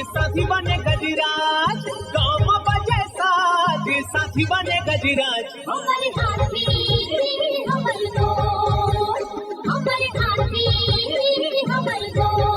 साथी बने गजराज, गाँव में बजे साज साथी बने गजराज। हमारे हाथी हमारे दोस्त, हमारे हाथी हमारे दोस्त।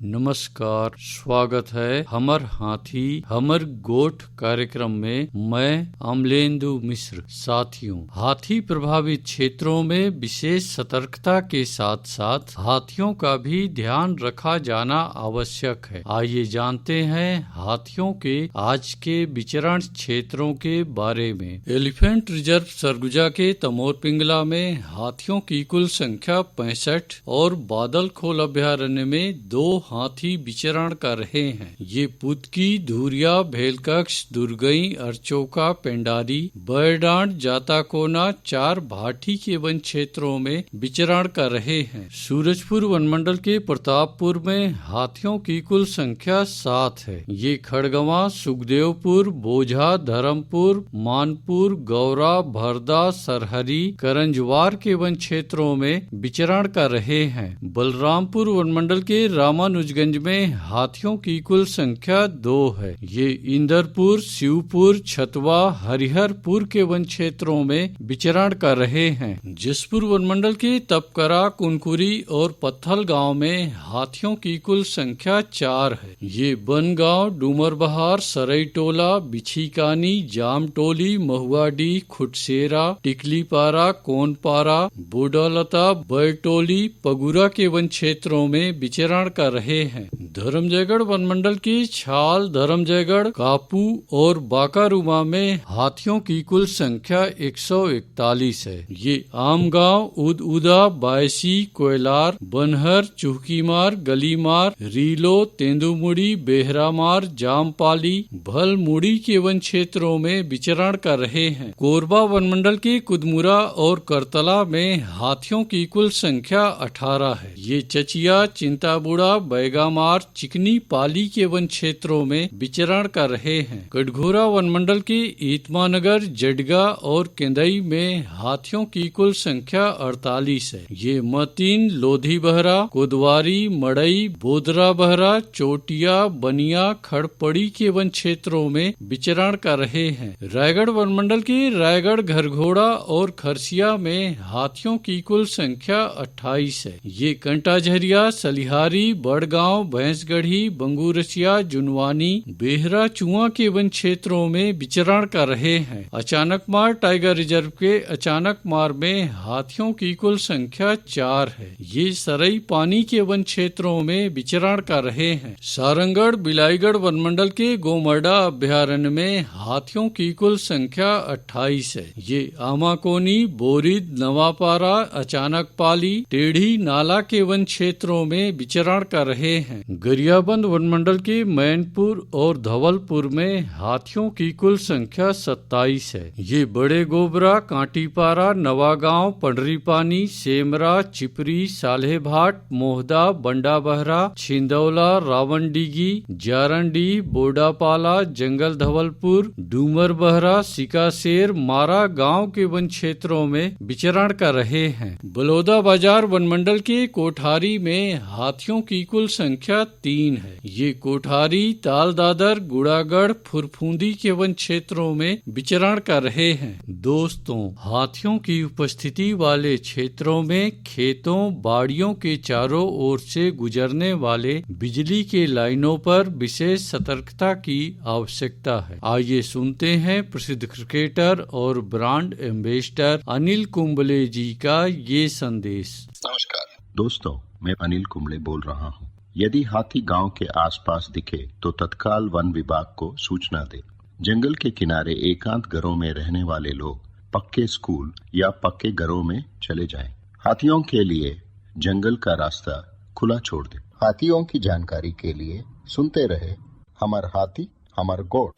नमस्कार, स्वागत है हमर हाथी हमर गोठ कार्यक्रम में। मैं अमलेंदु मिश्र। साथियों, हाथी प्रभावित क्षेत्रों में विशेष सतर्कता के साथ साथ हाथियों का भी ध्यान रखा जाना आवश्यक है। आइए जानते हैं हाथियों के आज के विचरण क्षेत्रों के बारे में। एलिफेंट रिजर्व सरगुजा के तमोर पिंगला में हाथियों की कुल संख्या 65 और बादल खोल अभ्यारण्य में 2 हाथी विचरण कर रहे हैं। ये पुतकी, धुरिया, भेलकक्ष, दुर्गई, अरचौका, पेंडारी, बरडांड, जाताकोना 4 भाटी के वन क्षेत्रों में विचरण कर रहे हैं। सूरजपुर वनमंडल के प्रतापपुर में हाथियों की कुल संख्या 7 है। ये खड़गवां, सुखदेवपुर, बोझा, धर्मपुर, मानपुर, गौरा, भरदा, सरहरी, करंजवार के वन क्षेत्रों में विचरण कर रहे हैं। बलरामपुर वनमंडल के रामानुजगंज में हाथियों की कुल संख्या 2 है। ये इंदरपुर, शिवपुर, छतवा, हरिहरपुर के वन क्षेत्रों में विचरण कर रहे हैं। जसपुर वनमंडल के तपकरा, कुनकुरी और पत्थल गांव में हाथियों की कुल संख्या 4 है। ये बनगांव, डूमरबहार, सरईटोला, बिछीकानी, जामटोली, महुआडी, खुटसेरा, टिकलीपारा, कोनपारा, बोडालता, बैटोली, पगुरा के वन क्षेत्रों में विचरण कर रहे हैं। धर्मजयगढ़ वनमंडल की छाल, धर्मजयगढ़, कापू और बाकारूमा में हाथियों की कुल संख्या 141 है। ये आमगांव, उदउदा, बायसी, कोयलार, बनहर, चुहकीमार, गलीमार, रीलो, तेंदुमुड़ी, बेहरामार, जामपाली, भलमुड़ी के वन क्षेत्रों में विचरण कर रहे हैं। कोरबा वनमंडल के कुदमुरा और करतला में हाथियों की कुल संख्या 18 है। ये चचिया, चिंताबुड़ा, बैगामार, चिकनी पाली के वन क्षेत्रों में विचरण कर रहे हैं। कटघोरा वनमंडल के ईतमानगर, जडगा और केंदई में हाथियों की कुल संख्या 48 है। ये मतीन, लोधी बहरा, कोदवारी, मड़ई, बोदरा बहरा, चोटिया, बनिया, खड़पड़ी के वन क्षेत्रों में विचरण कर रहे हैं। रायगढ़ वनमंडल के रायगढ़, घरघोड़ा और खरसिया में हाथियों की कुल संख्या 28 है। ये कंटाझरिया, सलिहारी, बड़गांव, भैंसगढ़ी, बंगूरसिया, जुनवानी, बेहरा, चुआ के वन क्षेत्रों में विचरण कर रहे हैं। अचानकमार टाइगर रिजर्व के अचानकमार में हाथियों की कुल संख्या 4 है। ये सरई पानी के वन क्षेत्रों में विचरण कर रहे हैं। सारंगढ़, बिलाईगढ़ वनमंडल के गोमर्डा अभ्यारण्य में हाथियों की कुल संख्या 28 है। ये आमाकोनी, बोरिद, नवापारा, अचानकपाली, टेढ़ी नाला के वन क्षेत्रों में विचरण कर रहे हैं। गरियाबंद वनमंडल के मैनपुर और धवलपुर में हाथियों की कुल संख्या 27 है। ये बड़े गोबरा, कांटीपारा, नवागांव, पंडरीपानी, सेमरा, चिपरी, सालेभाट, मोहदा, बंडाबहरा, छिंदौला, रावणडीगी, जारंडी, बोडापाला, जंगल धवलपुर, डूमर बहरा, सिकासेर, मारा गांव के वन क्षेत्रों में विचरण कर रहे हैं। बलौदा बाजार वनमंडल के कोठारी में हाथियों की कुल संख्या 3 है। ये कोठारी, तालदादर, गुड़ागढ़, फुरफूंदी के वन क्षेत्रों में विचरण कर रहे हैं। दोस्तों, हाथियों की उपस्थिति वाले क्षेत्रों में खेतों, बाड़ियों के चारों ओर से गुजरने वाले बिजली के लाइनों पर विशेष सतर्कता की आवश्यकता है। आइए सुनते हैं प्रसिद्ध क्रिकेटर और ब्रांड एम्बेसडर अनिल कुंबले जी का ये संदेश। नमस्कार दोस्तों, मैं अनिल कुंबले बोल रहा हूँ। यदि हाथी गांव के आसपास दिखे तो तत्काल वन विभाग को सूचना दे। जंगल के किनारे एकांत घरों में रहने वाले लोग पक्के स्कूल या पक्के घरों में चले जाएं। हाथियों के लिए जंगल का रास्ता खुला छोड़ दे। हाथियों की जानकारी के लिए सुनते रहे हमार हाथी हमार गोठ।